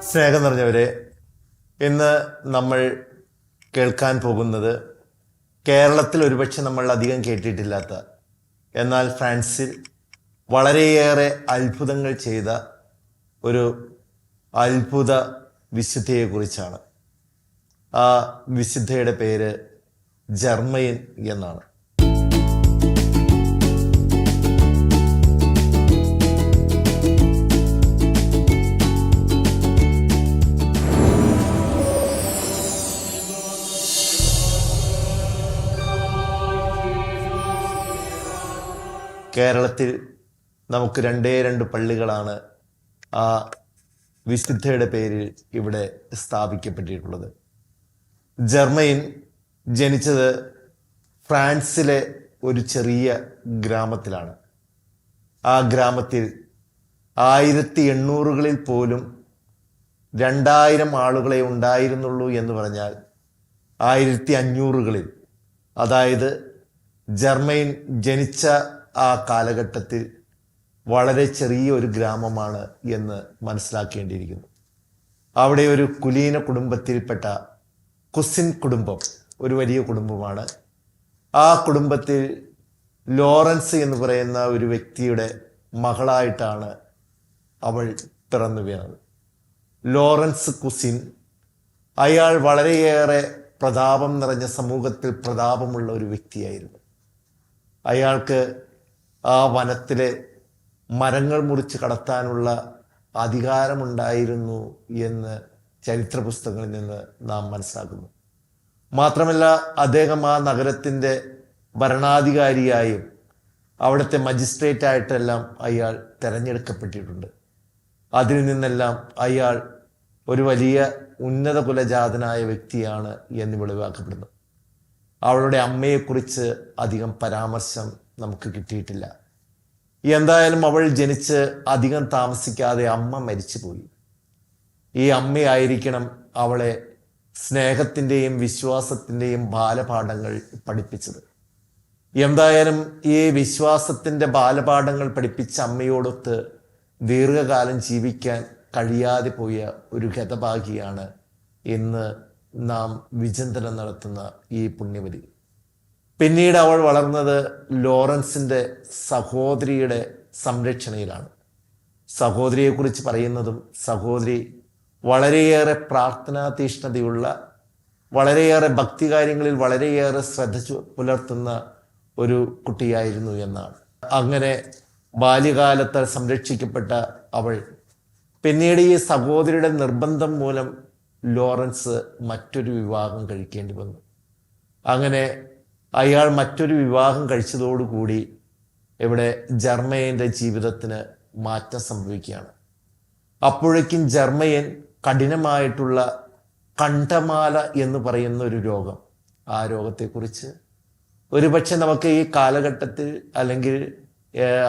സ്നേഹം നിറഞ്ഞവരെ, ഇന്ന് നമ്മൾ കേൾക്കാൻ പോകുന്നത് കേരളത്തിൽ ഒരുപക്ഷെ നമ്മൾ അധികം കേട്ടിട്ടില്ലാത്ത, എന്നാൽ ഫ്രാൻസിൽ വളരെയേറെ അത്ഭുതങ്ങൾ ചെയ്ത ഒരു അത്ഭുത വിശുദ്ധയെക്കുറിച്ചാണ്. ആ വിശുദ്ധയുടെ പേര് ജർമ്മയിൻ എന്നാണ്. കേരളത്തിൽ നമുക്ക് രണ്ട് പള്ളികളാണ് ആ വിശുദ്ധയുടെ പേരിൽ ഇവിടെ സ്ഥാപിക്കപ്പെട്ടിട്ടുള്ളത്. ജർമ്മയിൻ ജനിച്ചത് ഫ്രാൻസിലെ ഒരു ചെറിയ ഗ്രാമത്തിലാണ്. ആ ഗ്രാമത്തിൽ 1800കളിൽ പോലും 2000 ആളുകളെ ഉണ്ടായിരുന്നുള്ളൂ എന്ന് പറഞ്ഞാൽ 1500കളിൽ, അതായത് ജർമ്മയിൻ ജനിച്ച ആ കാലഘട്ടത്തിൽ വളരെ ചെറിയ ഒരു ഗ്രാമമാണ് എന്ന് മനസ്സിലാക്കേണ്ടിയിരിക്കുന്നു. അവിടെ ഒരു കുലീന കുടുംബത്തിൽപ്പെട്ട കുസിൻ കുടുംബം ഒരു വലിയ കുടുംബമാണ്. ആ കുടുംബത്തിൽ ലോറൻസ് എന്ന് പറയുന്ന ഒരു വ്യക്തിയുടെ മകളായിട്ടാണ് അവൾ പിറന്നു വീണത്. ലോറൻസ് കുസിൻ, അയാൾ വളരെയേറെ പ്രതാപം നിറഞ്ഞ സമൂഹത്തിൽ പ്രതാപമുള്ള ഒരു വ്യക്തിയായിരുന്നു. അയാൾക്ക് ആ വനത്തിലെ മരങ്ങൾ മുറിച്ച് കടത്താനുള്ള അധികാരമുണ്ടായിരുന്നു എന്ന് ചരിത്ര പുസ്തകങ്ങളിൽ നിന്ന് നാം മനസ്സിലാക്കുന്നു. മാത്രമല്ല, അദ്ദേഹം ആ നഗരത്തിൻ്റെ ഭരണാധികാരിയായും അവിടുത്തെ മജിസ്ട്രേറ്റ് ആയിട്ടെല്ലാം അയാൾ തിരഞ്ഞെടുക്കപ്പെട്ടിട്ടുണ്ട്. അതിൽ നിന്നെല്ലാം അയാൾ ഒരു വലിയ ഉന്നത കുലജാതനായ വ്യക്തിയാണ് എന്ന് വെളിവാക്കപ്പെടുന്നു. അവളുടെ അമ്മയെക്കുറിച്ച് അധികം പരാമർശം നമുക്ക് കിട്ടിയിട്ടില്ല. എന്തായാലും അവൾ ജനിച്ച് അധികം താമസിക്കാതെ അമ്മ മരിച്ചുപോയി. ഈ അമ്മയായിരിക്കണം അവളെ സ്നേഹത്തിൻ്റെയും വിശ്വാസത്തിൻ്റെയും ബാലപാഠങ്ങൾ പഠിപ്പിച്ചത്. എന്തായാലും ഈ വിശ്വാസത്തിൻ്റെ ബാലപാഠങ്ങൾ പഠിപ്പിച്ച അമ്മയോടൊത്ത് ദീർഘകാലം ജീവിക്കാൻ കഴിയാതെ പോയ ഒരു ഹതഭാഗിയാണ് ഇന്ന് നാം വിചിന്തനം നടത്തുന്ന ഈ പുണ്യവതി. പിന്നീട് അവൾ വളർന്നത് ലോറൻസിൻ്റെ സഹോദരിയുടെ സംരക്ഷണയിലാണ്. സഹോദരിയെക്കുറിച്ച് പറയുന്നതും, സഹോദരി വളരെയേറെ പ്രാർത്ഥനാ തീഷ്ണതയുള്ള, വളരെയേറെ ഭക്തികാര്യങ്ങളിൽ വളരെയേറെ ശ്രദ്ധ പുലർത്തുന്ന ഒരു കുട്ടിയായിരുന്നു എന്നാണ്. അങ്ങനെ ബാല്യകാലത്ത് സംരക്ഷിക്കപ്പെട്ട അവൾ പിന്നീട് ഈ സഹോദരിയുടെ നിർബന്ധം മൂലം ലോറൻസ് മറ്റൊരു വിവാഹം കഴിക്കേണ്ടി വന്നു. അങ്ങനെ അയാൾ മറ്റൊരു വിവാഹം കഴിച്ചതോടുകൂടി ഇവിടെ ജർമ്മയൻ്റെ ജീവിതത്തിന് മാറ്റം സംഭവിക്കുകയാണ്. അപ്പോഴേക്കും ജർമ്മയൻ കഠിനമായിട്ടുള്ള കണ്ഠമാല എന്ന് പറയുന്ന ഒരു രോഗം, ആ രോഗത്തെക്കുറിച്ച് ഒരുപക്ഷെ നമുക്ക് ഈ കാലഘട്ടത്തിൽ, അല്ലെങ്കിൽ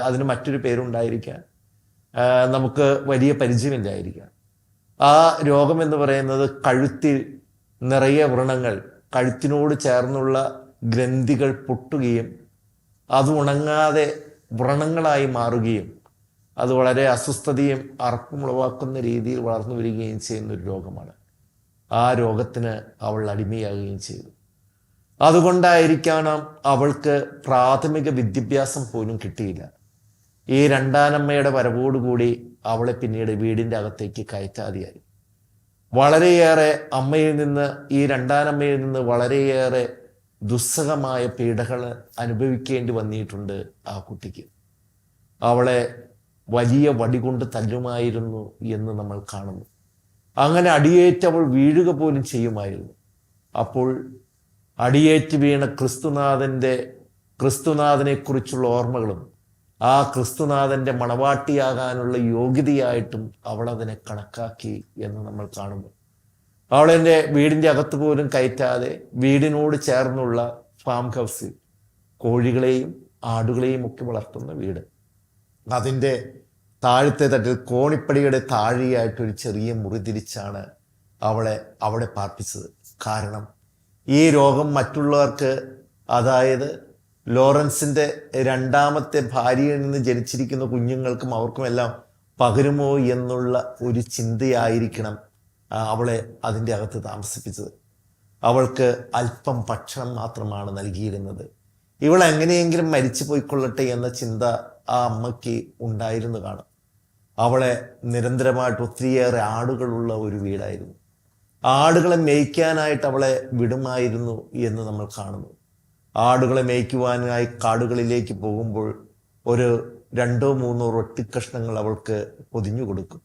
അതിന് മറ്റൊരു പേരുണ്ടായിരിക്കാം, നമുക്ക് വലിയ പരിചയമില്ലായിരിക്കാം. ആ രോഗം എന്ന് പറയുന്നത് കഴുത്തിൽ നിറയെ വ്രണങ്ങൾ, കഴുത്തിനോട് ചേർന്നുള്ള ഗ്രന്ഥികൾ പൊട്ടുകയും അത് ഉണങ്ങാതെ വ്രണങ്ങളായി മാറുകയും അത് വളരെ അസ്വസ്ഥതയും അറപ്പുമുളവാക്കുന്ന രീതിയിൽ വളർന്നു വരികയും ചെയ്യുന്ന ഒരു രോഗമാണ്. ആ രോഗത്തിന് അവൾ അടിമയാകുകയും ചെയ്തു. അതുകൊണ്ടായിരിക്കണം അവൾക്ക് പ്രാഥമിക വിദ്യാഭ്യാസം പോലും കിട്ടിയില്ല. ഈ രണ്ടാനമ്മയുടെ വരവോടുകൂടി അവളെ പിന്നീട് വീടിൻ്റെ അകത്തേക്ക് കയറ്റാതെയായി. വളരെയേറെ അമ്മയിൽ നിന്ന്, ഈ രണ്ടാനമ്മയിൽ നിന്ന് വളരെയേറെ ദുസ്സഹമായ പീഡകൾ അനുഭവിക്കേണ്ടി വന്നിട്ടുണ്ട് ആ കുട്ടിക്ക്. അവളെ വലിയ വടി കൊണ്ട് തല്ലുമായിരുന്നു എന്ന് നമ്മൾ കാണുന്നു. അങ്ങനെ അടിയേറ്റ് അവൾ വീഴുക പോലും ചെയ്യുമായിരുന്നു. അപ്പോൾ അടിയേറ്റ് വീണ ക്രിസ്തുനാഥനെക്കുറിച്ചുള്ള ഓർമ്മകളും ആ ക്രിസ്തുനാഥൻ്റെ മണവാട്ടിയാകാനുള്ള യോഗ്യതയായിട്ടും അവൾ അതിനെ കണക്കാക്കി എന്ന് നമ്മൾ കാണുന്നു. അവളെൻ്റെ വീടിൻ്റെ അകത്ത് പോലും കയറ്റാതെ വീടിനോട് ചേർന്നുള്ള ഫാം ഹൗസിൽ കോഴികളെയും ആടുകളെയും ഒക്കെ വളർത്തുന്ന വീട്, അതിൻ്റെ താഴത്തെ തട്ടിൽ കോണിപ്പടിയുടെ താഴെയായിട്ടൊരു ചെറിയ മുറി തിരിച്ചാണ് അവളെ അവിടെ പാർപ്പിച്ചത്. കാരണം ഈ രോഗം മറ്റുള്ളവർക്ക്, അതായത് ലോറൻസിൻ്റെ രണ്ടാമത്തെ ഭാര്യയിൽ നിന്ന് ജനിച്ചിരിക്കുന്ന കുഞ്ഞുങ്ങൾക്കും അവർക്കുമെല്ലാം പകരുമോ എന്നുള്ള ഒരു ചിന്തയായിരിക്കണം അവളെ അതിൻ്റെ അകത്ത് താമസിപ്പിച്ചത്. അവൾക്ക് അല്പം ഭക്ഷണം മാത്രമാണ് നൽകിയിരുന്നത്. ഇവൾ എങ്ങനെയെങ്കിലും മരിച്ചു പോയിക്കൊള്ളട്ടെ എന്ന ചിന്ത ആ അമ്മയ്ക്ക് ഉണ്ടായിരുന്നു കാണും. അവളെ നിരന്തരമായിട്ട് ഒത്തിരിയേറെ ആടുകളുള്ള ഒരു വീടായിരുന്നു. ആടുകളെ മേയ്ക്കാനായിട്ട് അവളെ വിടുമായിരുന്നു എന്ന് നമ്മൾ കാണുന്നു. ആടുകളെ മേയ്ക്കുവാനായി കാടുകളിലേക്ക് പോകുമ്പോൾ ഒരു 2-3 റൊട്ടിക്കഷ്ണങ്ങൾ അവൾക്ക് പൊതിഞ്ഞു കൊടുക്കും.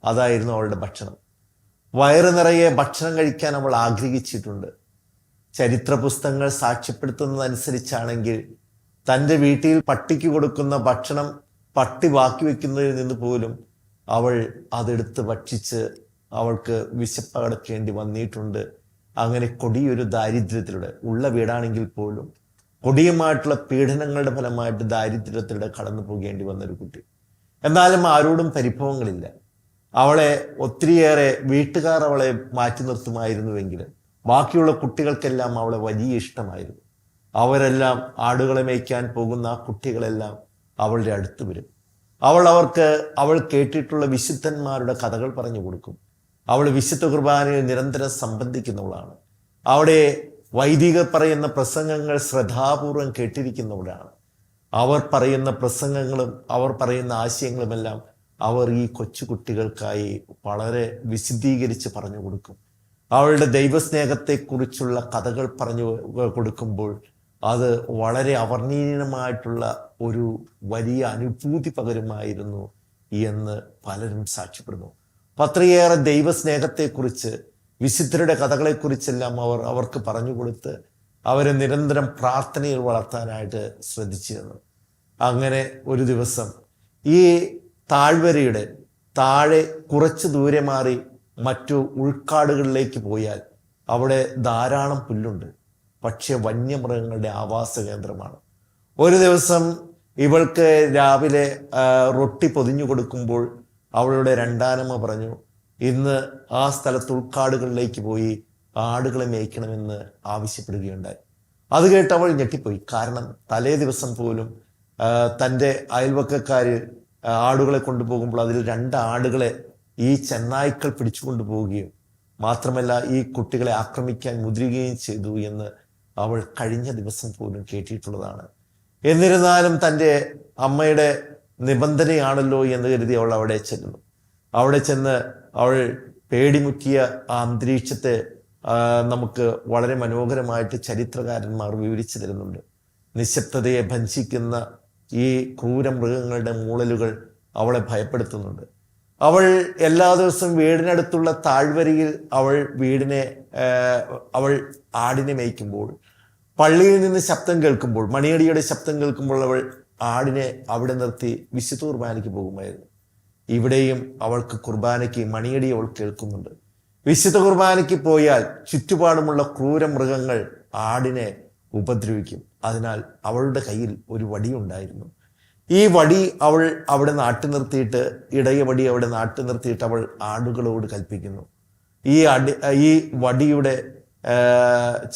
അതായിരുന്നു അവളുടെ ഭക്ഷണം. വയറ് നിറയെ ഭക്ഷണം കഴിക്കാൻ അവൾ ആഗ്രഹിച്ചിട്ടുണ്ട്. ചരിത്ര പുസ്തകങ്ങൾ സാക്ഷ്യപ്പെടുത്തുന്നതനുസരിച്ചാണെങ്കിൽ തൻ്റെ വീട്ടിൽ പട്ടിക്ക് കൊടുക്കുന്ന ഭക്ഷണം പട്ടി ബാക്കി വെക്കുന്നതിൽ നിന്ന് പോലും അവൾ അതെടുത്ത് ഭക്ഷിച്ച് അവൾക്ക് വിശപ്പടക്കേണ്ടി വന്നിട്ടുണ്ട്. അങ്ങനെ കൊടിയൊരു ദാരിദ്ര്യത്തിലൂടെ, ഉള്ള വീടാണെങ്കിൽ പോലും കൊടിയമായിട്ടുള്ള പീഡനങ്ങളുടെ ഫലമായിട്ട് ദാരിദ്ര്യത്തിലൂടെ കടന്നു പോകേണ്ടി വന്നൊരു കുട്ടി. എന്നാലും ആരോടും പരിഭവങ്ങളില്ല. അവളെ ഒത്തിരിയേറെ വീട്ടുകാർ അവളെ മാറ്റി നിർത്തുമായിരുന്നുവെങ്കിലും ബാക്കിയുള്ള കുട്ടികൾക്കെല്ലാം അവളെ വലിയ ഇഷ്ടമായിരുന്നു. അവരെല്ലാം ആടുകളെ മേയ്ക്കാൻ പോകുന്ന ആ കുട്ടികളെല്ലാം അവളുടെ അടുത്ത് വരും. അവൾ കേട്ടിട്ടുള്ള വിശുദ്ധന്മാരുടെ കഥകൾ പറഞ്ഞു കൊടുക്കും. അവൾ വിശുദ്ധ കുർബാനയിൽ നിരന്തരം സംബന്ധിക്കുന്നവളാണ്. അവിടെ വൈദികർ പറയുന്ന പ്രസംഗങ്ങൾ ശ്രദ്ധാപൂർവം കേട്ടിരിക്കുന്നവളാണ്. അവർ പറയുന്ന പ്രസംഗങ്ങളും അവർ പറയുന്ന ആശയങ്ങളുമെല്ലാം അവർ ഈ കൊച്ചുകുട്ടികൾക്കായി വളരെ വിശദീകരിച്ച് പറഞ്ഞു കൊടുക്കും. അവളുടെ ദൈവസ്നേഹത്തെക്കുറിച്ചുള്ള കഥകൾ പറഞ്ഞു കൊടുക്കുമ്പോൾ അത് വളരെ അവർണ്ണീയമായിട്ടുള്ള ഒരു വലിയ അനുഭൂതി പകരുമായിരുന്നു എന്ന് പലരും സാക്ഷ്യപ്പെടുന്നു. അത്രയേറെ ദൈവസ്നേഹത്തെക്കുറിച്ച്, വിശുദ്ധരുടെ കഥകളെക്കുറിച്ചെല്ലാം അവർക്ക് പറഞ്ഞു കൊടുത്ത് അവരെ നിരന്തരം പ്രാർത്ഥനയിൽ വളർത്താനായിട്ട് ശ്രദ്ധിച്ചിരുന്നു. അങ്ങനെ ഒരു ദിവസം ഈ താഴ്വരയുടെ താഴെ കുറച്ച് ദൂരെ മാറി മറ്റു ഉൾക്കാടുകളിലേക്ക് പോയാൽ അവിടെ ധാരാളം പുല്ലുണ്ട്. പക്ഷെ വന്യമൃഗങ്ങളുടെ ആവാസ കേന്ദ്രമാണ്. ഒരു ദിവസം ഇവൾക്ക് രാവിലെ റൊട്ടി പൊതിഞ്ഞു കൊടുക്കുമ്പോൾ അവളുടെ രണ്ടാനമ്മ പറഞ്ഞു, ഇന്ന് ആ സ്ഥലത്ത് ഉൾക്കാടുകളിലേക്ക് പോയി ആടുകളെ മേയ്ക്കണമെന്ന് ആവശ്യപ്പെടുകയുണ്ടായി. അത് കേട്ട് അവൾ ഞെട്ടിപ്പോയി. കാരണം തലേ ദിവസം പോലും തൻ്റെ അയൽവക്കക്കാർ ആടുകളെ കൊണ്ടുപോകുമ്പോൾ അതിൽ 2 ആടുകളെ ഈ ചെന്നായ്ക്കൾ പിടിച്ചു കൊണ്ടുപോവുകയും മാത്രമല്ല ഈ കുട്ടികളെ ആക്രമിക്കാൻ മുതിരുകയും ചെയ്തു എന്ന് അവൾ കഴിഞ്ഞ ദിവസം പോലും കേട്ടിട്ടുള്ളതാണ്. എന്നിരുന്നാലും തൻ്റെ അമ്മയുടെ നിബന്ധനയാണല്ലോ എന്ന് കരുതി അവൾ അവിടെ ചെല്ലുന്നു. അവിടെ ചെന്ന് അവൾ പേടിമുറ്റിയ ആ അന്തരീക്ഷത്തെ നമുക്ക് വളരെ മനോഹരമായിട്ട് ചരിത്രകാരന്മാർ വിവരിച്ചു തരുന്നുണ്ട്. നിശബ്ദതയെ ഭഞ്ജിക്കുന്ന ഈ ക്രൂരമൃഗങ്ങളുടെ മൂളലുകൾ അവളെ ഭയപ്പെടുത്തുന്നുണ്ട്. അവൾ എല്ലാ ദിവസവും വീടിനടുത്തുള്ള താഴ്വരയിൽ അവൾ ആടിനെ മേയ്ക്കുമ്പോൾ, പള്ളിയിൽ നിന്ന് ശബ്ദം കേൾക്കുമ്പോൾ, മണിയടിയുടെ ശബ്ദം കേൾക്കുമ്പോൾ അവൾ ആടിനെ അവിടെ നിർത്തി വിശുദ്ധ കുർബാനയ്ക്ക് പോകുമായിരുന്നു. ഇവിടെയും അവൾക്ക് കുർബാനയ്ക്ക് മണിയടി അവൾ കേൾക്കുന്നുണ്ട്. വിശുദ്ധ കുർബാനയ്ക്ക് പോയാൽ ചുറ്റുപാടുമുള്ള ക്രൂരമൃഗങ്ങൾ ആടിനെ ഉപദ്രവിക്കും. അതിനാൽ അവളുടെ കയ്യിൽ ഒരു വടിയുണ്ടായിരുന്നു. ഈ വടി അവൾ അവിടെ നാട്ടി നിർത്തിയിട്ട്, ഇടയ വടി അവിടെ നാട്ടി നിർത്തിയിട്ട് അവൾ ആടുകളോട് കൽപ്പിക്കുന്നു, ഈ വടിയുടെ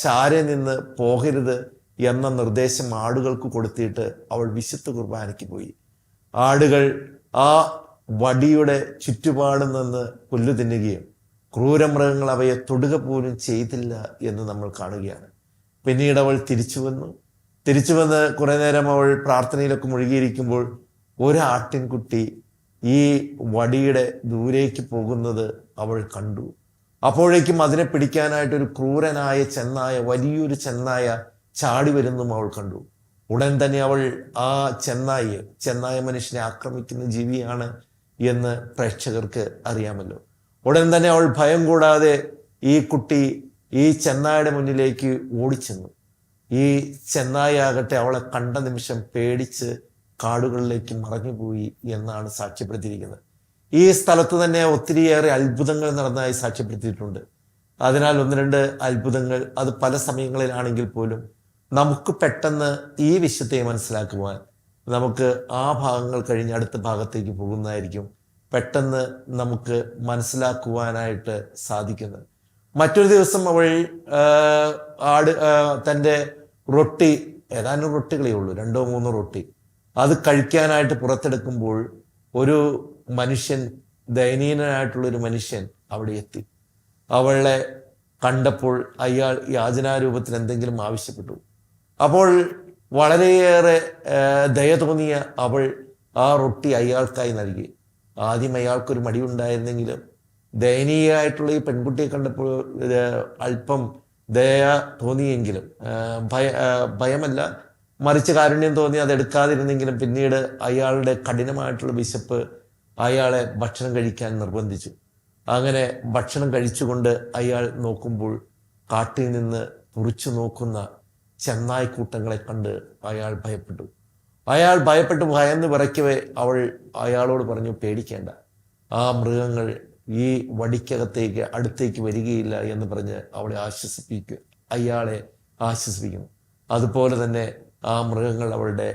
ചാരെ നിന്ന് പോകരുത് എന്ന നിർദ്ദേശം ആടുകൾക്ക് കൊടുത്തിട്ട് അവൾ വിശുദ്ധ കുർബാനയ്ക്ക് പോയി. ആടുകൾ ആ വടിയുടെ ചുറ്റുപാട് നിന്ന് പുല്ല് തിന്നുകയും ക്രൂരമൃഗങ്ങൾ അവയെ തൊടുക പോലും ചെയ്തില്ല എന്ന് നമ്മൾ കാണുകയാണ്. പിന്നീട് അവൾ തിരിച്ചു വന്ന് കുറെ നേരം അവൾ പ്രാർത്ഥനയിലൊക്കെ മുഴുകിയിരിക്കുമ്പോൾ ഒരു ആട്ടിൻകുട്ടി ഈ വടിയുടെ ദൂരേക്ക് പോകുന്നത് അവൾ കണ്ടു. അപ്പോഴേക്കും അതിനെ പിടിക്കാനായിട്ടൊരു ക്രൂരനായ ചെന്നായ, വലിയൊരു ചെന്നായ ചാടി വരുന്നതും അവൾ കണ്ടു. ഉടൻ തന്നെ അവൾ ആ ചെന്നായ മനുഷ്യനെ ആക്രമിക്കുന്ന ജീവിയാണ് എന്ന് പ്രേക്ഷകർക്ക് അറിയാമല്ലോ. ഉടൻ തന്നെ അവൾ ഭയം കൂടാതെ ഈ കുട്ടി ഈ ചെന്നായുടെ മുന്നിലേക്ക് ഓടിച്ചെന്നു. ഈ ചെന്നായാകട്ടെ അവളെ കണ്ട നിമിഷം പേടിച്ച് കാടുകളിലേക്ക് മറഞ്ഞുപോയി എന്നാണ് സാക്ഷ്യപ്പെടുത്തിയിരിക്കുന്നത്. ഈ സ്ഥലത്ത് തന്നെ ഒത്തിരിയേറെ അത്ഭുതങ്ങൾ നടന്നതായി സാക്ഷ്യപ്പെടുത്തിയിട്ടുണ്ട്. അതിനാൽ 1-2 അത്ഭുതങ്ങൾ, അത് പല സമയങ്ങളിലാണെങ്കിൽ പോലും നമുക്ക് പെട്ടെന്ന് ഈ വിഷയത്തെ മനസ്സിലാക്കുവാൻ നമുക്ക് ആ ഭാഗങ്ങൾ കഴിഞ്ഞ് അടുത്ത ഭാഗത്തേക്ക് പോകുന്നതായിരിക്കും പെട്ടെന്ന് നമുക്ക് മനസ്സിലാക്കുവാനായിട്ട് സാധിക്കുന്നത്. മറ്റൊരു ദിവസം അവൾ തൻ്റെ റൊട്ടി, ഏതാനും റൊട്ടികളേ ഉള്ളൂ, 2-3 റൊട്ടി, അത് കഴിക്കാനായിട്ട് പുറത്തെടുക്കുമ്പോൾ ഒരു മനുഷ്യൻ, ദയനീയനായിട്ടുള്ളൊരു മനുഷ്യൻ അവിടെ എത്തി. അവളെ കണ്ടപ്പോൾ അയാൾ യാചനാരൂപത്തിൽ എന്തെങ്കിലും ആവശ്യപ്പെട്ടു. അപ്പോൾ വളരെയേറെ ദയ തോന്നിയ അവൾ ആ റൊട്ടി അയാൾക്കായി നൽകി. ആദ്യം അയാൾക്കൊരു മടിയുണ്ടായിരുന്നെങ്കിലും ദയനീയമായിട്ടുള്ള ഈ പെൺകുട്ടിയെ കണ്ടപ്പോൾ അല്പം ദയ തോന്നിയെങ്കിലും ഭയമല്ല, മറിച്ച് കാരുണ്യം തോന്നി അതെടുക്കാതിരുന്നെങ്കിലും പിന്നീട് അയാളുടെ കഠിനമായിട്ടുള്ള വിശപ്പ് അയാളെ ഭക്ഷണം കഴിക്കാൻ നിർബന്ധിച്ചു. അങ്ങനെ ഭക്ഷണം കഴിച്ചുകൊണ്ട് അയാൾ നോക്കുമ്പോൾ കാട്ടിൽ നിന്ന് തുറിച്ചു നോക്കുന്ന ചെന്നായ്ക്കൂട്ടങ്ങളെ കണ്ട് അയാൾ ഭയപ്പെട്ടു. അയാൾ ഭയന്ന് വിറയ്ക്കവേ അവൾ അയാളോട് പറഞ്ഞു, പേടിക്കേണ്ട, ആ മൃഗങ്ങൾ ഈ വടിക്കകത്തേക്ക് അടുത്തേക്ക് വരികയില്ല എന്ന് പറഞ്ഞ് അവളെ അയാളെ ആശ്വസിപ്പിക്കുന്നു. അതുപോലെ തന്നെ ആ മൃഗങ്ങൾ അവളുടെ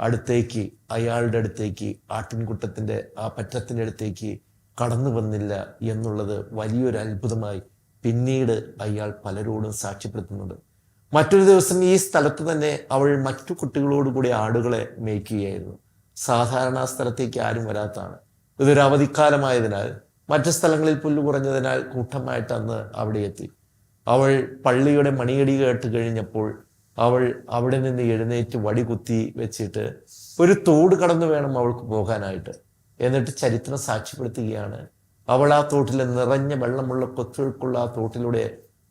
അടുത്തേക്ക്, അയാളുടെ അടുത്തേക്ക്, ആട്ടിൻകുട്ടത്തിൻ്റെ ആ പറ്റത്തിൻ്റെ അടുത്തേക്ക് കടന്നു വന്നില്ല എന്നുള്ളത് വലിയൊരു അത്ഭുതമായി പിന്നീട് അയാൾ പലരോടും സാക്ഷ്യപ്പെടുത്തുന്നുണ്ട്. മറ്റൊരു ദിവസം ഈ സ്ഥലത്ത് തന്നെ അവൾ മറ്റു കുട്ടികളോടുകൂടി ആടുകളെ മേയ്ക്കുകയായിരുന്നു. സാധാരണ ആ സ്ഥലത്തേക്ക് ആരും വരാത്തതാണ്. ഇതൊരു അവധിക്കാലമായതിനാൽ മറ്റു സ്ഥലങ്ങളിൽ പുല്ല് കുറഞ്ഞതിനാൽ കൂട്ടമായിട്ട് അന്ന് അവിടെ എത്തി. അവൾ പള്ളിയുടെ മണിയടി കേട്ട് കഴിഞ്ഞപ്പോൾ അവൾ അവിടെ നിന്ന് എഴുന്നേറ്റ് വടി കുത്തി വെച്ചിട്ട് ഒരു തോട് കടന്നു വേണം അവൾക്ക് പോകാനായിട്ട്. എന്നിട്ട് ചരിത്രം സാക്ഷ്യപ്പെടുത്തുകയാണ്, അവൾ ആ തോട്ടിൽ നിറഞ്ഞ വെള്ളമുള്ള കൊത്തുകൾക്കുള്ള ആ തോട്ടിലൂടെ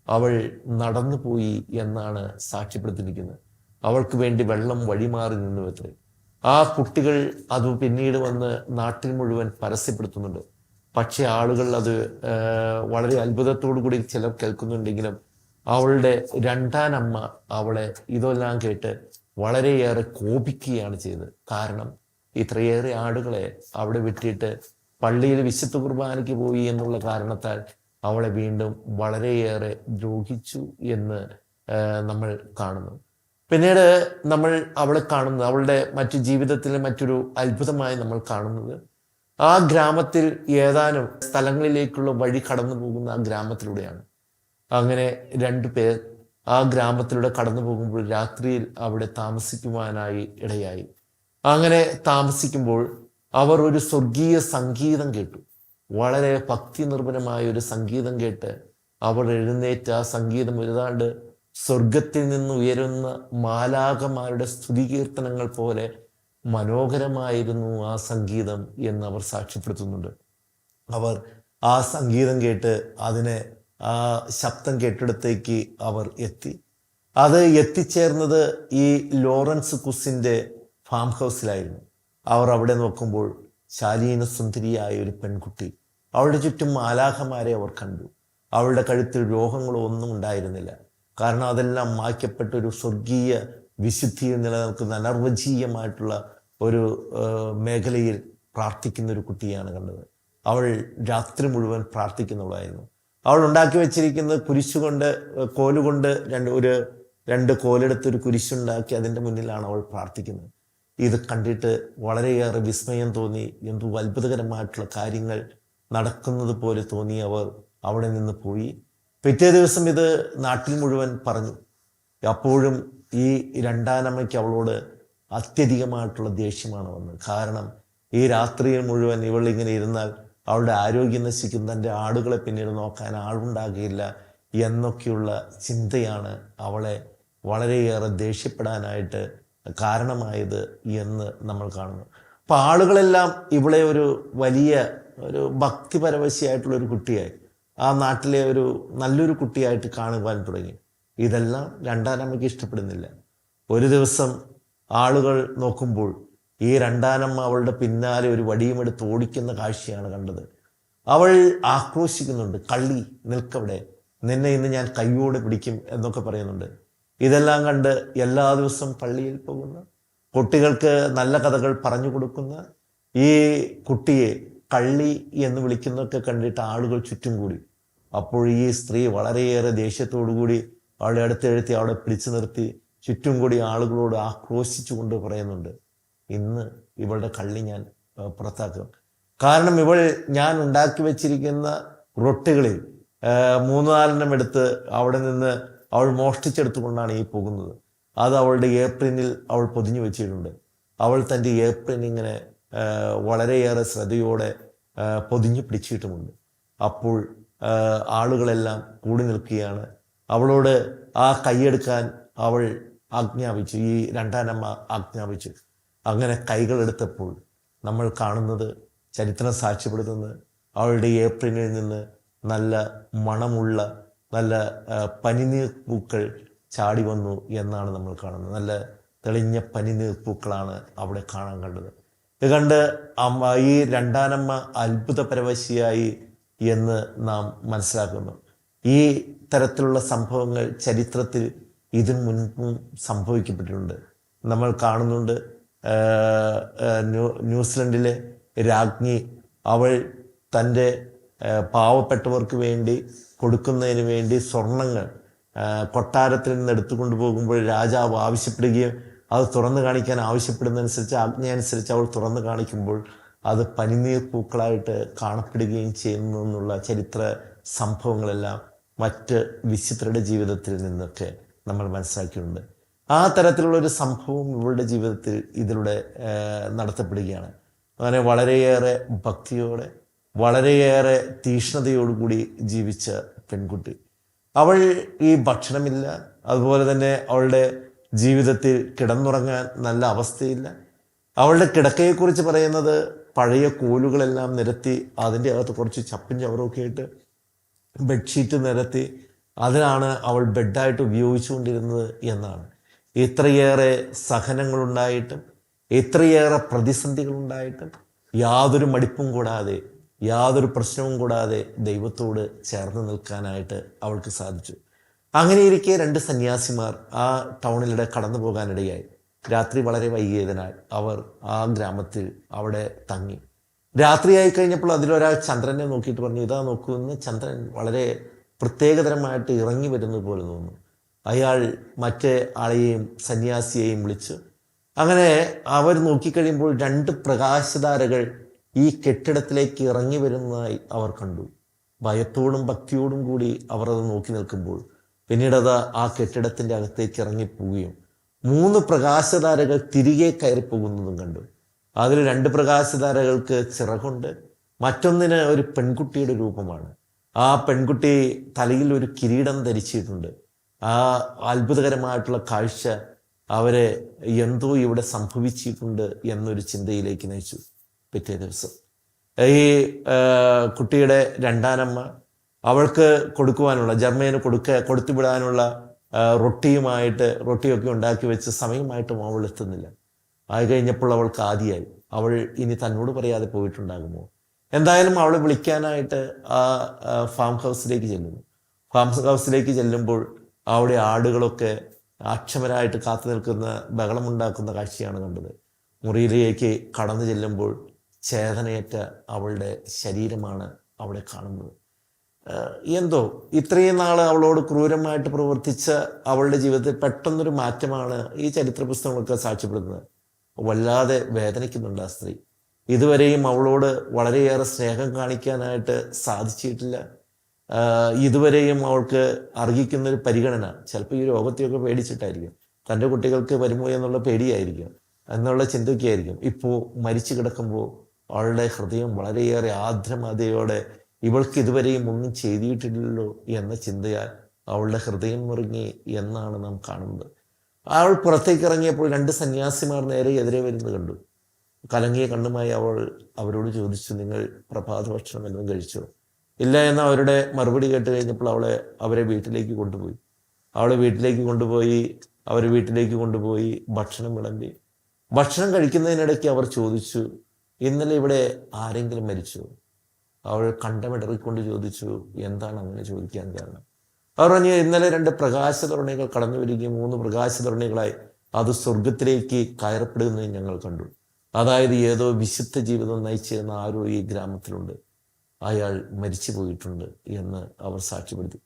അവൾ നടന്നു പോയി എന്നാണ് സാക്ഷ്യപ്പെടുത്തിയിരിക്കുന്നത്. അവൾക്ക് വേണ്ടി വെള്ളം വഴിമാറി നിന്നുവത്രേ. ആ കുട്ടികൾ അത് പിന്നീട് വന്ന് നാട്ടിൽ മുഴുവൻ പരസ്യപ്പെടുത്തുന്നുണ്ട്. പക്ഷേ ആളുകൾ അത് വളരെ അത്ഭുതത്തോടു കൂടി ചിലർ കേൾക്കുന്നുണ്ടെങ്കിലും അവളുടെ രണ്ടാനമ്മ അവളെ ഇതെല്ലാം കേട്ട് വളരെയേറെ കോപിക്കുകയാണ് ചെയ്തത്. കാരണം ഇത്രയേറെ ആടുകളെ അവിടെ വിട്ടിട്ട് പള്ളിയിൽ വിശുദ്ധ കുർബാനയ്ക്ക് പോയി എന്നുള്ള കാരണത്താൽ അവളെ വീണ്ടും വളരെയേറെ ദ്രോഹിച്ചു എന്ന് നമ്മൾ കാണുന്നു. പിന്നീട് നമ്മൾ അവളെ കാണുന്നത്, അവളുടെ മറ്റു ജീവിതത്തിലെ മറ്റൊരു അത്ഭുതമായി നമ്മൾ കാണുന്നത്, ആ ഗ്രാമത്തിൽ ഏതാനും സ്ഥലങ്ങളിലേക്കുള്ള വഴി കടന്നു പോകുന്ന ആ ഗ്രാമത്തിലൂടെയാണ്. അങ്ങനെ 2 പേർ ആ ഗ്രാമത്തിലൂടെ കടന്നു പോകുമ്പോൾ രാത്രിയിൽ അവിടെ താമസിക്കുവാനായി ഇടയായി. അങ്ങനെ താമസിക്കുമ്പോൾ അവർ ഒരു സ്വർഗീയ സംഗീതം കേട്ടു. വളരെ ഭക്തി നിർഭരമായ ഒരു സംഗീതം കേട്ട് അവർ എഴുന്നേറ്റ് ആ സംഗീതം ഏതാണ്ട് സ്വർഗത്തിൽ നിന്ന് ഉയരുന്ന മാലാഖമാരുടെ സ്തുതികീർത്തനങ്ങൾ പോലെ മനോഹരമായിരുന്നു ആ സംഗീതം എന്ന് അവർ സാക്ഷ്യപ്പെടുത്തുന്നുണ്ട്. അവർ ആ സംഗീതം കേട്ട് ആ ശബ്ദം കേട്ടിടത്തേക്ക് അവർ എത്തി. അത് എത്തിച്ചേർന്നത് ഈ ലോറൻസ് കുസിൻ്റെ ഫാം ഹൗസിലായിരുന്നു. അവർ അവിടെ നോക്കുമ്പോൾ ശാലീന സുന്ദരിയായ ഒരു പെൺകുട്ടി, അവളുടെ ചുറ്റും മാലാഖമാരെ അവർ കണ്ടു. അവളുടെ കഴുത്തിൽ രോഗങ്ങളോ ഒന്നും ഉണ്ടായിരുന്നില്ല. കാരണം അതെല്ലാം മായ്ക്കപ്പെട്ട ഒരു സ്വർഗീയ വിശുദ്ധിയിൽ നിലനിൽക്കുന്ന അനർവചീയമായിട്ടുള്ള ഒരു മേഖലയിൽ പ്രാർത്ഥിക്കുന്ന ഒരു കുട്ടിയാണ് കണ്ടത്. അവൾ രാത്രി മുഴുവൻ പ്രാർത്ഥിക്കുന്നവളായിരുന്നു. അവൾ ഉണ്ടാക്കി വെച്ചിരിക്കുന്നത് കുരിശുകൊണ്ട്, കോലുകൊണ്ട് രണ്ട് കോലെടുത്തൊരു കുരിശുണ്ടാക്കി അതിൻ്റെ മുന്നിലാണ് അവൾ പ്രാർത്ഥിക്കുന്നത്. ഇത് കണ്ടിട്ട് വളരെയേറെ വിസ്മയം തോന്നി. എന്തോ അത്ഭുതകരമായിട്ടുള്ള കാര്യങ്ങൾ നടക്കുന്നത് പോലെ തോന്നി. അവർ അവിടെ നിന്ന് പോയി. പിറ്റേ ദിവസം ഇത് നാട്ടിൽ മുഴുവൻ പറഞ്ഞു. അപ്പോഴും ഈ രണ്ടാനമ്മയ്ക്ക് അവളോട് അത്യധികമായിട്ടുള്ള ദേഷ്യമാണ് വന്നത്. കാരണം ഈ രാത്രിയിൽ മുഴുവൻ ഇവൾ ഇങ്ങനെ ഇരുന്നാൽ അവളുടെ ആരോഗ്യം നശിക്കും, തൻ്റെ ആടുകളെ പിന്നീട് നോക്കാൻ ആളുണ്ടാകുകയില്ല എന്നൊക്കെയുള്ള ചിന്തയാണ് അവളെ വളരെയേറെ ദേഷ്യപ്പെടാനായിട്ട് കാരണമായത് എന്ന് നമ്മൾ കാണുന്നു. അപ്പം ആളുകളെല്ലാം ഇവളെ ഒരു വലിയ ഭക്തിപരവശിയായിട്ടുള്ളൊരു കുട്ടിയായി, ആ നാട്ടിലെ ഒരു നല്ലൊരു കുട്ടിയായിട്ട് കാണുവാൻ തുടങ്ങി. ഇതെല്ലാം രണ്ടാനമ്മയ്ക്ക് ഇഷ്ടപ്പെടുന്നില്ല. ഒരു ദിവസം ആളുകൾ നോക്കുമ്പോൾ ഈ രണ്ടാനമ്മ അവളുടെ പിന്നാലെ ഒരു വടിയുമെടുത്ത് ഓടിക്കുന്ന കാഴ്ചയാണ് കണ്ടത്. അവൾ ആക്രോശിക്കുന്നുണ്ട്, കള്ളി നിൽക്കവിടെ, നിന്നെ ഇന്ന് ഞാൻ കൈയോടെ പിടിക്കും എന്നൊക്കെ പറയുന്നുണ്ട്. ഇതെല്ലാം കണ്ട് എല്ലാ ദിവസവും പള്ളിയിൽ പോകുന്ന, കുട്ടികൾക്ക് നല്ല കഥകൾ പറഞ്ഞു കൊടുക്കുന്ന ഈ കുട്ടിയെ കള്ളി എന്ന് വിളിക്കുന്നതൊക്കെ കണ്ടിട്ട് ആളുകൾ ചുറ്റും കൂടി. അപ്പോൾ ഈ സ്ത്രീ വളരെയേറെ ദേഷ്യത്തോടുകൂടി അവളെ അടുത്തെഴുത്തി അവളെ പിടിച്ചു നിർത്തി ചുറ്റും കൂടി ആളുകളോട് ആക്രോശിച്ചു കൊണ്ട് പറയുന്നുണ്ട്, ഇന്ന് ഇവളുടെ കള്ളി ഞാൻ പുറത്താക്കും. കാരണം ഞാൻ ഉണ്ടാക്കി വെച്ചിരിക്കുന്ന റൊട്ടികളിൽ 3-4 എടുത്ത് അവിടെ നിന്ന് അവൾ മോഷ്ടിച്ചെടുത്തുകൊണ്ടാണ് ഈ പോകുന്നത്. അത് അവളുടെ ഏപ്രിനിൽ അവൾ പൊതിഞ്ഞു വെച്ചിട്ടുണ്ട്. അവൾ തൻ്റെ ഏപ്രിൻ ഇങ്ങനെ വളരെയേറെ ശ്രദ്ധയോടെ പൊതിഞ്ഞു പിടിച്ചിട്ടുമുണ്ട്. അപ്പോൾ ആളുകളെല്ലാം കൂടി നിൽക്കുകയാണ്. അവളോട് ആ കൈയെടുക്കാൻ അവൾ ആജ്ഞാപിച്ചു, ഈ രണ്ടാനമ്മ ആജ്ഞാപിച്ചു. അങ്ങനെ കൈകളെടുത്തപ്പോൾ നമ്മൾ കാണുന്നത്, ചരിത്രം സാക്ഷ്യപ്പെടുത്തുന്നത്, അവളുടെ ഏപ്രിലിൽ നിന്ന് നല്ല മണമുള്ള നല്ല പനിനീർ പൂക്കൾ ചാടി വന്നു എന്നാണ് നമ്മൾ കാണുന്നത്. നല്ല തെളിഞ്ഞ പനിനീർ പൂക്കളാണ് അവിടെ കാണാൻ കണ്ടത്. ഇത് കണ്ട് ഈ രണ്ടാനമ്മ അത്ഭുതപരവശിയായി എന്ന് നാം മനസ്സിലാക്കുന്നു. ഈ തരത്തിലുള്ള സംഭവങ്ങൾ ചരിത്രത്തിൽ ഇതിനു മുൻപും സംഭവിക്കപ്പെട്ടിട്ടുണ്ട്. നമ്മൾ കാണുന്നുണ്ട്, ന്യൂസിലൻഡിലെ രാജ്ഞി അവൾ തൻ്റെ പാവപ്പെട്ടവർക്ക് വേണ്ടി കൊടുക്കുന്നതിന് വേണ്ടി സ്വർണങ്ങൾ കൊട്ടാരത്തിൽ നിന്ന് എടുത്തുകൊണ്ട് പോകുമ്പോൾ രാജാവ് ആവശ്യപ്പെടുകയും അത് തുറന്നു കാണിക്കാൻ ആവശ്യപ്പെടുന്നതനുസരിച്ച്, ആജ്ഞയനുസരിച്ച് അവൾ തുറന്നു കാണിക്കുമ്പോൾ അത് പനിനീർ പൂക്കളായിട്ട് കാണപ്പെടുകയും ചെയ്യുന്നു എന്നുള്ള ചരിത്ര സംഭവങ്ങളെല്ലാം മറ്റ് വിശുദ്ധരുടെ ജീവിതത്തിൽ നിന്നൊക്കെ നമ്മൾ മനസ്സിലാക്കിയിട്ടുണ്ട്. ആ തരത്തിലുള്ളൊരു സംഭവം ഇവളുടെ ജീവിതത്തിൽ ഇതിലൂടെ നടത്തപ്പെടുകയാണ്. അങ്ങനെ വളരെയേറെ ഭക്തിയോടെ വളരെയേറെ തീഷ്ണതയോടുകൂടി ജീവിച്ച പെൺകുട്ടി. അവൾ ഈ ഭക്ഷണമില്ല, അതുപോലെ തന്നെ അവളുടെ ജീവിതത്തിൽ കിടന്നുറങ്ങാൻ നല്ല അവസ്ഥയില്ല. അവളുടെ കിടക്കയെക്കുറിച്ച് പറയുന്നത് പഴയ കോലുകളെല്ലാം നിരത്തി അതിൻ്റെ അകത്ത് കുറച്ച് ചപ്പും ചവറൊക്കെ ഇട്ട് ബെഡ്ഷീറ്റ് നിരത്തി അതിനാണ് അവൾ ബെഡായിട്ട് ഉപയോഗിച്ചുകൊണ്ടിരുന്നത് എന്നാണ്. ഇത്രയേറെ സഹനങ്ങളുണ്ടായിട്ടും ഇത്രയേറെ പ്രതിസന്ധികളുണ്ടായിട്ടും യാതൊരു മടിപ്പും കൂടാതെ യാതൊരു പ്രശ്നവും കൂടാതെ ദൈവത്തോട് ചേർന്ന് നിൽക്കാനായിട്ട് അവൾക്ക് സാധിച്ചു. അങ്ങനെയിരിക്കെ 2 സന്യാസിമാർ ആ ടൗണിലൂടെ കടന്നു പോകാനിടയായി. രാത്രി വളരെ വൈകിയതിനാൽ അവർ ആ ഗ്രാമത്തിൽ അവിടെ തങ്ങി. രാത്രിയായി കഴിഞ്ഞപ്പോൾ അതിലൊരാൾ ചന്ദ്രനെ നോക്കിയിട്ട് പറഞ്ഞു, ഇതാ നോക്കൂ, ഇന്ന് ചന്ദ്രൻ വളരെ പ്രത്യേകതരമായിട്ട് ഇറങ്ങി വരുന്നത് പോലെ തോന്നുന്നു. അയാൾ മറ്റേ ആളെയും സന്യാസിയെയും വിളിച്ചു. അങ്ങനെ അവർ നോക്കിക്കഴിയുമ്പോൾ 2 പ്രകാശധാരകൾ ഈ കെട്ടിടത്തിലേക്ക് ഇറങ്ങി വരുന്നതായി അവർ കണ്ടു. ഭയത്തോടും ഭക്തിയോടും കൂടി അവർ അത് നോക്കി നിൽക്കുമ്പോൾ പിന്നീടത് ആ കെട്ടിടത്തിൻ്റെ അകത്തേക്ക് ഇറങ്ങിപ്പോവുകയും 3 പ്രകാശധാരകൾ തിരികെ കയറിപ്പോകുന്നതും കണ്ടു. അതിൽ 2 പ്രകാശധാരകൾക്ക് ചിറകുണ്ട്, മറ്റൊന്നിന് ഒരു പെൺകുട്ടിയുടെ രൂപമാണ്. ആ പെൺകുട്ടി തലയിൽ ഒരു കിരീടം ധരിച്ചിട്ടുണ്ട്. ആ അത്ഭുതകരമായിട്ടുള്ള കാഴ്ച അവരെ എന്തോ ഇവിടെ സംഭവിച്ചിട്ടുണ്ട് എന്നൊരു ചിന്തയിലേക്ക് നയിച്ചു. പിറ്റേ ദിവസം ഈ കുട്ടിയുടെ രണ്ടാനമ്മ അവൾക്ക് കൊടുക്കുവാനുള്ള ജർമ്മേന് കൊടുത്തുവിടാനുള്ള റൊട്ടിയൊക്കെ ഉണ്ടാക്കി വെച്ച് സമയമായിട്ടും അവൾ എത്തുന്നില്ല. ആയി കഴിഞ്ഞപ്പോൾ അവൾക്ക് ആദിയായി. അവൾ ഇനി തന്നോട് പറയാതെ പോയിട്ടുണ്ടാകുമോ? എന്തായാലും അവളെ വിളിക്കാനായിട്ട് ആ ഫാം ഹൗസിലേക്ക് ചെല്ലുന്നു. ഫാം ഹൗസിലേക്ക് ചെല്ലുമ്പോൾ അവിടെ ആടുകളൊക്കെ അക്ഷമരായിട്ട് കാത്തു നിൽക്കുന്ന ബഹളമുണ്ടാക്കുന്ന കാഴ്ചയാണ് കണ്ടത്. മുറിയിലേക്ക് കടന്നു ചെല്ലുമ്പോൾ ചേതനയേറ്റ അവളുടെ ശരീരമാണ് അവിടെ കാണുന്നത്. എന്തോ ഇത്രയും നാൾ അവളോട് ക്രൂരമായിട്ട് പ്രവർത്തിച്ച അവളുടെ ജീവിതത്തിൽ പെട്ടെന്നൊരു മാറ്റമാണ് ഈ ചരിത്ര പുസ്തകങ്ങളൊക്കെ സാക്ഷ്യപ്പെടുന്നത്. വല്ലാതെ വേദനിക്കുന്നുണ്ട് ആ സ്ത്രീ. ഇതുവരെയും അവളോട് വളരെയേറെ സ്നേഹം കാണിക്കാനായിട്ട് സാധിച്ചിട്ടില്ല. ഇതുവരെയും അവൾക്ക് അർഹിക്കുന്നൊരു പരിഗണന ചിലപ്പോൾ ഈ രോഗത്തെയൊക്കെ പേടിച്ചിട്ടായിരിക്കും, തൻ്റെ കുട്ടികൾക്ക് വരുമോ എന്നുള്ള പേടിയായിരിക്കും, എന്നുള്ള ചിന്തയൊക്കെയായിരിക്കും. ഇപ്പോൾ മരിച്ചു കിടക്കുമ്പോൾ അവളുടെ ഹൃദയം വളരെയേറെ ആർദ്രമതയോടെ ഇവൾക്ക് ഇതുവരെയും ഒന്നും ചെയ്തിട്ടില്ലല്ലോ എന്ന ചിന്തയാൽ അവളുടെ ഹൃദയം മുറുങ്ങി എന്നാണ് നാം കാണുന്നത്. അവൾ പുറത്തേക്ക് ഇറങ്ങിയപ്പോൾ 2 സന്യാസിമാർ നേരെ എതിരെ വരുന്നത് കണ്ടു. കലങ്ങിയ കണ്ണുമായി അവൾ അവരോട് ചോദിച്ചു, നിങ്ങൾ പ്രഭാത ഭക്ഷണം വല്ലതും കഴിച്ചോ? ഇല്ല എന്ന അവരുടെ മറുപടി കേട്ട് കഴിഞ്ഞപ്പോൾ അവരെ വീട്ടിലേക്ക് കൊണ്ടുപോയി. അവരെ വീട്ടിലേക്ക് കൊണ്ടുപോയി ഭക്ഷണം വിളമ്പി. ഭക്ഷണം കഴിക്കുന്നതിനിടയ്ക്ക് അവർ ചോദിച്ചു, ഇന്നലെ ഇവിടെ ആരെങ്കിലും മരിച്ചോ? അവൾ കണ്ടമിടറിക്കൊണ്ട് ചോദിച്ചു, എന്താണ് അങ്ങനെ ചോദിക്കാൻ കാരണം? അവർ പറഞ്ഞു, ഇന്നലെ 2 പ്രകാശധരണികൾ കടന്നു വരികയും 3 പ്രകാശധരണികളായി അത് സ്വർഗത്തിലേക്ക് കയറപ്പെടുന്നതും ഞങ്ങൾ കണ്ടു. അതായത് ഏതോ വിശുദ്ധ ജീവിതം നയിച്ചിരുന്ന ആരോ ഈ ഗ്രാമത്തിലുണ്ട്, അയാൾ മരിച്ചു പോയിട്ടുണ്ട് എന്ന് അവർ സാക്ഷ്യപ്പെടുത്തി.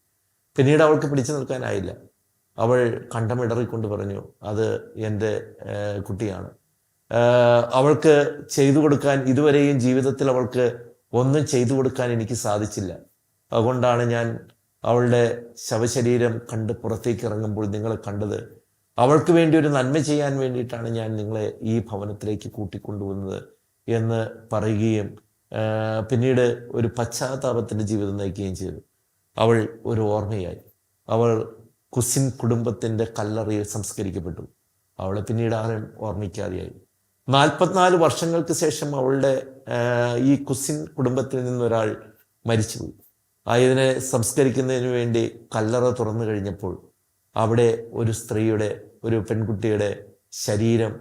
പിന്നീട് അവൾക്ക് പിടിച്ചു നിൽക്കാനായില്ല. അവൾ കണ്ടമിടറിക്കൊണ്ട് പറഞ്ഞു, അത് എൻ്റെ കുട്ടിയാണ്. അവൾക്ക് ചെയ്തു കൊടുക്കാൻ ഇതുവരെയും ജീവിതത്തിൽ അവൾക്ക് ഒന്നും ചെയ്തു കൊടുക്കാൻ എനിക്ക് സാധിച്ചില്ല. അതുകൊണ്ടാണ് ഞാൻ അവളുടെ ശവശരീരം കണ്ട് പുറത്തേക്ക് ഇറങ്ങുമ്പോൾ നിങ്ങളെ കണ്ടത്. അവൾക്ക് വേണ്ടി ഒരു നന്മ ചെയ്യാൻ വേണ്ടിയിട്ടാണ് ഞാൻ നിങ്ങളെ ഈ ഭവനത്തിലേക്ക് കൂട്ടിക്കൊണ്ടുവന്നത് എന്ന് പറയുകയും പിന്നീട് ഒരു പശ്ചാത്താപത്തിൻ്റെ ജീവിതം നയിക്കുകയും ചെയ്തു. അവൾ ഒരു ഓർമ്മയായി. അവൾ കുസിൻ കുടുംബത്തിൻ്റെ കല്ലറയിൽ സംസ്കരിക്കപ്പെട്ടു. അവളെ പിന്നീട് ആരും ഓർമ്മിക്കാതെയായി. 44 വർഷങ്ങൾക്ക് ശേഷം അവളുടെ ഈ കുസിൻ കുടുംബത്തിൽ നിന്നൊരാൾ മരിച്ചുപോയി. ഇതിനെ സംസ്കരിക്കുന്നതിന് വേണ്ടി കല്ലറ തുറന്നു കഴിഞ്ഞപ്പോൾ അവിടെ ഒരു സ്ത്രീയുടെ, ഒരു പെൺകുട്ടിയുടെ ശരീരം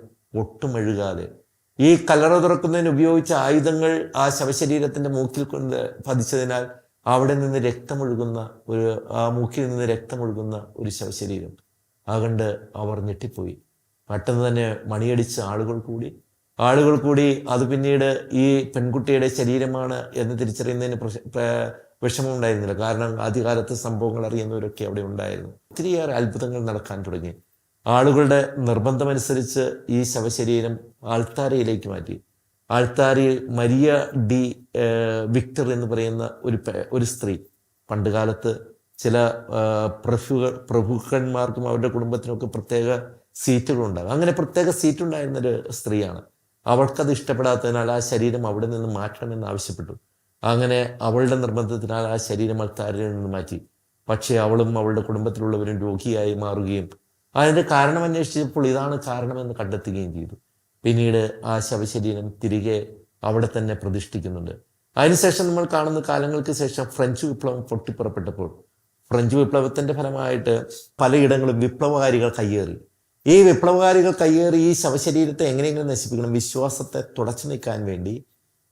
ഒട്ടും അഴുകാതെ, ഈ കല്ലറ തുറക്കുന്നതിന് ഉപയോഗിച്ച ആയുധങ്ങൾ ആ ശവശരീരത്തിൻ്റെ മൂക്കിൽ കൊണ്ട് പതിച്ചതിനാൽ അവിടെ നിന്ന് രക്തമൊഴുകുന്ന ആ മൂക്കിൽ നിന്ന് രക്തമൊഴുകുന്ന ഒരു ശവശരീരം. അതുകൊണ്ട് അവർ ഞെട്ടിപ്പോയി. പെട്ടെന്ന് തന്നെ മണിയടിച്ച ആളുകൾ കൂടി അത് പിന്നീട് ഈ പെൺകുട്ടിയുടെ ശരീരമാണ് എന്ന് തിരിച്ചറിയുന്നതിന് വിഷമമുണ്ടായിരുന്നില്ല. കാരണം ആദ്യകാലത്ത് സംഭവങ്ങൾ അറിയുന്നവരൊക്കെ അവിടെ ഉണ്ടായിരുന്നു. ഒത്തിരിയേറെ അത്ഭുതങ്ങൾ നടക്കാൻ തുടങ്ങി. ആളുകളുടെ നിർബന്ധമനുസരിച്ച് ഈ ശവശരീരം ആൾത്താരയിലേക്ക് മാറ്റി. ആൾത്താരയിൽ മരിയ ഡി വിക്ടർ എന്ന് പറയുന്ന ഒരു സ്ത്രീ, പണ്ടുകാലത്ത് ചില പ്രഭുക്കന്മാർക്കും അവരുടെ കുടുംബത്തിനൊക്കെ പ്രത്യേക സീറ്റുകളുണ്ടാകും. അങ്ങനെ പ്രത്യേക സീറ്റുണ്ടായിരുന്നൊരു സ്ത്രീയാണ്. അവൾക്കത് ഇഷ്ടപ്പെടാത്തതിനാൽ ആ ശരീരം അവിടെ നിന്ന് മാറ്റണമെന്ന് ആവശ്യപ്പെട്ടു. അങ്ങനെ അവളുടെ നിർബന്ധത്തിനാൽ ആ ശരീരം ആൾത്താരയിൽ നിന്ന് മാറ്റി. പക്ഷേ അവളും അവളുടെ കുടുംബത്തിലുള്ളവരും രോഗിയായി മാറുകയും അതിൻ്റെ കാരണം അന്വേഷിച്ചപ്പോൾ ഇതാണ് കാരണമെന്ന് കണ്ടെത്തുകയും ചെയ്തു. പിന്നീട് ആ ശവശരീരം തിരികെ അവിടെ തന്നെ പ്രതിഷ്ഠിക്കുന്നുണ്ട്. അതിനുശേഷം നമ്മൾ കാണുന്ന കാലങ്ങൾക്ക് ശേഷം ഫ്രഞ്ച് വിപ്ലവം പൊട്ടിപ്പുറപ്പെട്ടപ്പോൾ, ഫ്രഞ്ച് വിപ്ലവത്തിൻ്റെ ഫലമായിട്ട് പലയിടങ്ങളും വിപ്ലവകാരികൾ കയ്യേറി. ഈ വിപ്ലവകാരികൾ കയ്യേറി ഈ ശവശരീരത്തെ എങ്ങനെയെങ്കിലും നശിപ്പിക്കണം, വിശ്വാസത്തെ തുടച്ചു നീക്കാൻ വേണ്ടി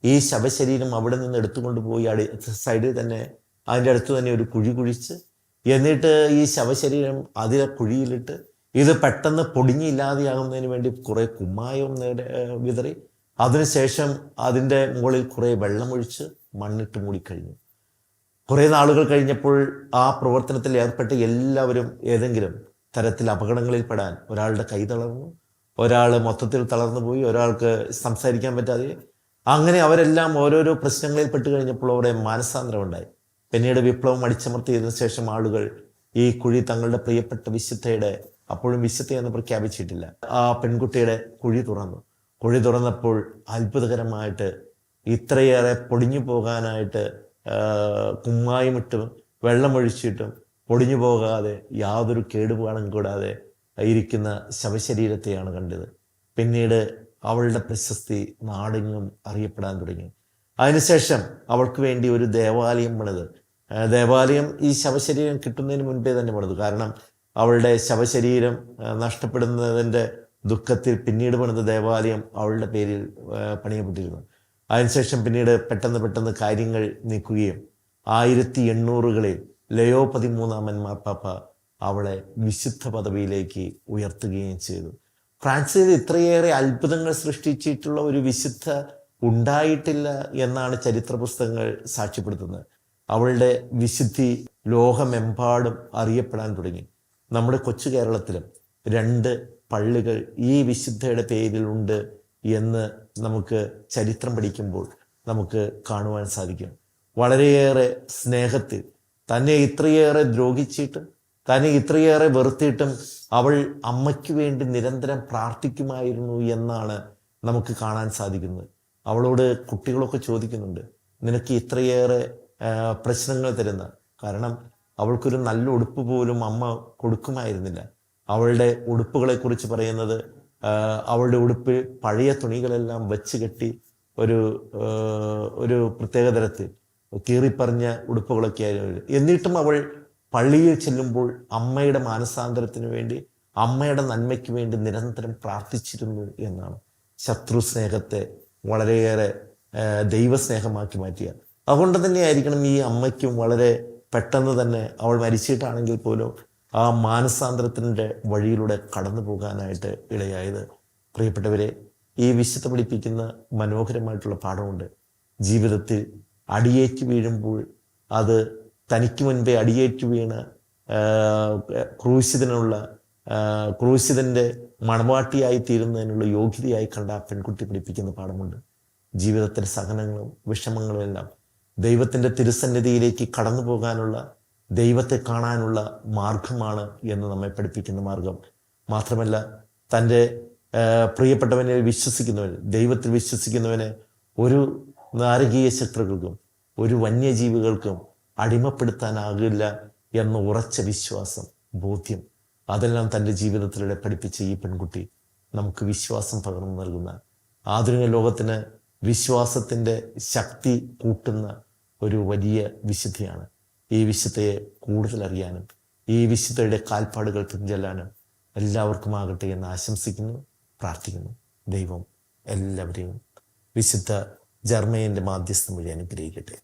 ഈ ശവശരീരം അവിടെ നിന്ന് എടുത്തുകൊണ്ടുപോയി സൈഡിൽ തന്നെ, അതിൻ്റെ അടുത്ത് തന്നെ ഒരു കുഴി കുഴിച്ച്, എന്നിട്ട് ഈ ശവശരീരം അതിലെ കുഴിയിലിട്ട് ഇത് പെട്ടെന്ന് പൊടിഞ്ഞില്ലാതെയാകുന്നതിന് വേണ്ടി കുറേ കുമ്മായം വിതറി, അതിനുശേഷം അതിൻ്റെ മുകളിൽ കുറേ വെള്ളമൊഴിച്ച് മണ്ണിട്ട് മൂടിക്കഴിഞ്ഞു. കുറേ നാളുകൾ കഴിഞ്ഞപ്പോൾ ആ പ്രവർത്തനത്തിൽ ഏർപ്പെട്ട എല്ലാവരും ഏതെങ്കിലും തരത്തിൽ അപകടങ്ങളിൽ പെടാൻ, ഒരാളുടെ കൈ തളർന്നു, ഒരാൾ മൊത്തത്തിൽ തളർന്നു പോയി, ഒരാൾക്ക് സംസാരിക്കാൻ പറ്റാതെ, അങ്ങനെ അവരെല്ലാം ഓരോരോ പ്രശ്നങ്ങളിൽ പെട്ട് കഴിഞ്ഞപ്പോൾ അവിടെ മാനസാന്തരം ഉണ്ടായി. പിന്നീട് വിപ്ലവം അടിച്ചമർത്തിയതിനു ശേഷം ആളുകൾ ഈ കുഴി തങ്ങളുടെ പ്രിയപ്പെട്ട വിശുദ്ധയുടെ, അപ്പോഴും വിശുദ്ധയെന്ന് പ്രഖ്യാപിച്ചിട്ടില്ല, ആ പെൺകുട്ടിയുടെ കുഴി തുറന്നപ്പോൾ അത്ഭുതകരമായിട്ട് ഇത്രയേറെ പൊടിഞ്ഞു പോകാനായിട്ട് കുമ്മായമിട്ടും വെള്ളമൊഴിച്ചിട്ടും പൊടിഞ്ഞു പോകാതെ യാതൊരു കേടുപാടും കൂടാതെ ഇരിക്കുന്ന ശവശരീരത്തെയാണ് കണ്ടത്. പിന്നീട് അവളുടെ പ്രശസ്തി നാടെങ്ങും അറിയപ്പെടാൻ തുടങ്ങി. അതിനുശേഷം അവൾക്ക് വേണ്ടി ഒരു ദേവാലയം പണിത്, ദേവാലയം ഈ ശവശരീരം കിട്ടുന്നതിന് മുൻപേ തന്നെ പണിതു. കാരണം അവളുടെ ശവശരീരം നഷ്ടപ്പെടുന്നതിൻ്റെ ദുഃഖത്തിൽ പിന്നീട് പണിത ദേവാലയം അവളുടെ പേരിൽ പണിയപ്പെട്ടിരുന്നു. അതിനുശേഷം പിന്നീട് പെട്ടെന്ന് കാര്യങ്ങൾ നീക്കുകയും 1800കളിൽ ലയോ 13 മാർപ്പാപ്പ അവളെ വിശുദ്ധ പദവിയിലേക്ക് ഉയർത്തുകയും ചെയ്തു. ഫ്രാൻസിൽ ഇത്രയേറെ അത്ഭുതങ്ങൾ സൃഷ്ടിച്ചിട്ടുള്ള ഒരു വിശുദ്ധ ഉണ്ടായിട്ടില്ല എന്നാണ് ചരിത്ര പുസ്തകങ്ങൾ സാക്ഷ്യപ്പെടുത്തുന്നത്. അവളുടെ വിശുദ്ധി ലോകമെമ്പാടും അറിയപ്പെടാൻ തുടങ്ങി. നമ്മുടെ കൊച്ചു കേരളത്തിലും 2 പള്ളികൾ ഈ വിശുദ്ധയുടെ പേരിലുണ്ട് എന്ന് നമുക്ക് ചരിത്രം പഠിക്കുമ്പോൾ നമുക്ക് കാണുവാൻ സാധിക്കും. വളരെയേറെ സ്നേഹത്തിൽ, തന്നെ ഇത്രയേറെ ദ്രോഹിച്ചിട്ടും തന്നെ ഇത്രയേറെ വെറുത്തിട്ടും അവൾ അമ്മയ്ക്ക് വേണ്ടി നിരന്തരം പ്രാർത്ഥിക്കുമായിരുന്നു എന്നാണ് നമുക്ക് കാണാൻ സാധിക്കുന്നത്. അവളോട് കുട്ടികളൊക്കെ ചോദിക്കുന്നുണ്ട്, നിനക്ക് ഇത്രയേറെ പ്രശ്നങ്ങൾ തരുന്ന, കാരണം അവൾക്കൊരു നല്ല ഉടുപ്പ് പോലും അമ്മ കൊടുക്കുമായിരുന്നില്ല. അവളുടെ ഉടുപ്പുകളെക്കുറിച്ച് പറയുന്നത്, അവളുടെ ഉടുപ്പിൽ പഴയ തുണികളെല്ലാം വെച്ച് കെട്ടി ഒരു പ്രത്യേക തരത്തിൽ കീറിപ്പറഞ്ഞ ഉടുപ്പുകളൊക്കെ ആയിരുന്നു. എന്നിട്ടും അവൾ പള്ളിയിൽ ചെല്ലുമ്പോൾ അമ്മയുടെ മാനസാന്തരത്തിന് വേണ്ടി, അമ്മയുടെ നന്മയ്ക്ക് വേണ്ടി നിരന്തരം പ്രാർത്ഥിച്ചിരുന്നു എന്നാണ്. ശത്രു സ്നേഹത്തെ വളരെയേറെ ദൈവസ്നേഹമാക്കി മാറ്റിയ. അതുകൊണ്ട് തന്നെയായിരിക്കണം ഈ അമ്മയ്ക്കും വളരെ പെട്ടെന്ന് തന്നെ, അവൾ മരിച്ചിട്ടാണെങ്കിൽ പോലും ആ മാനസാന്തരത്തിൻ്റെ വഴിയിലൂടെ കടന്നു പോകാനായിട്ട് ഇടയായത്. പ്രിയപ്പെട്ടവരെ, ഈ വിശുദ്ധ പഠിപ്പിക്കുന്ന മനോഹരമായിട്ടുള്ള പാഠമുണ്ട്. ജീവിതത്തിൽ അടിയേറ്റ് വീഴുമ്പോൾ അത് തനിക്ക് മുൻപേ അടിയേറ്റ് വീണ് ക്രൂശിതൻ്റെ മണവാട്ടിയായി തീരുന്നതിനുള്ള യോഗ്യതയായി കണ്ട ആ പെൺകുട്ടി പഠിപ്പിക്കുന്ന പാഠമുണ്ട്. ജീവിതത്തിൻ്റെ സഹനങ്ങളും വിഷമങ്ങളും എല്ലാം ദൈവത്തിൻ്റെ തിരുസന്നിധിയിലേക്ക് കടന്നു പോകാനുള്ള, ദൈവത്തെ കാണാനുള്ള മാർഗമാണ് എന്ന് നമ്മെ പഠിപ്പിക്കുന്ന മാർഗം. മാത്രമല്ല, തൻ്റെ പ്രിയപ്പെട്ടവനെ വിശ്വസിക്കുന്നവന്, ദൈവത്തിൽ വിശ്വസിക്കുന്നവന് ഒരു നാരകീയ ശത്രുക്കൾക്കും ഒരു വന്യജീവികൾക്കും അടിമപ്പെടുത്താനാകില്ല എന്ന ഉറച്ച വിശ്വാസം, ബോധ്യം, അതെല്ലാം തൻ്റെ ജീവിതത്തിലൂടെ പഠിപ്പിച്ച ഈ പെൺകുട്ടി നമുക്ക് വിശ്വാസം പകർന്നു നൽകുന്ന, ആധുനിക ലോകത്തിന് വിശ്വാസത്തിൻ്റെ ശക്തി കൂട്ടുന്ന ഒരു വലിയ വിശുദ്ധയാണ്. ഈ വിശുദ്ധയെ കൂടുതൽ അറിയാനും ഈ വിശുദ്ധയുടെ കാൽപ്പാടുകൾ പിൻചെല്ലാനും എല്ലാവർക്കുമാകട്ടെ എന്ന് ആശംസിക്കുന്നു, പ്രാർത്ഥിക്കുന്നു. ദൈവം എല്ലാവരെയും വിശുദ്ധ ജർമ്മേൻ്റെ മാധ്യസ്ഥം വഴി അനുഗ്രഹിക്കട്ടെ.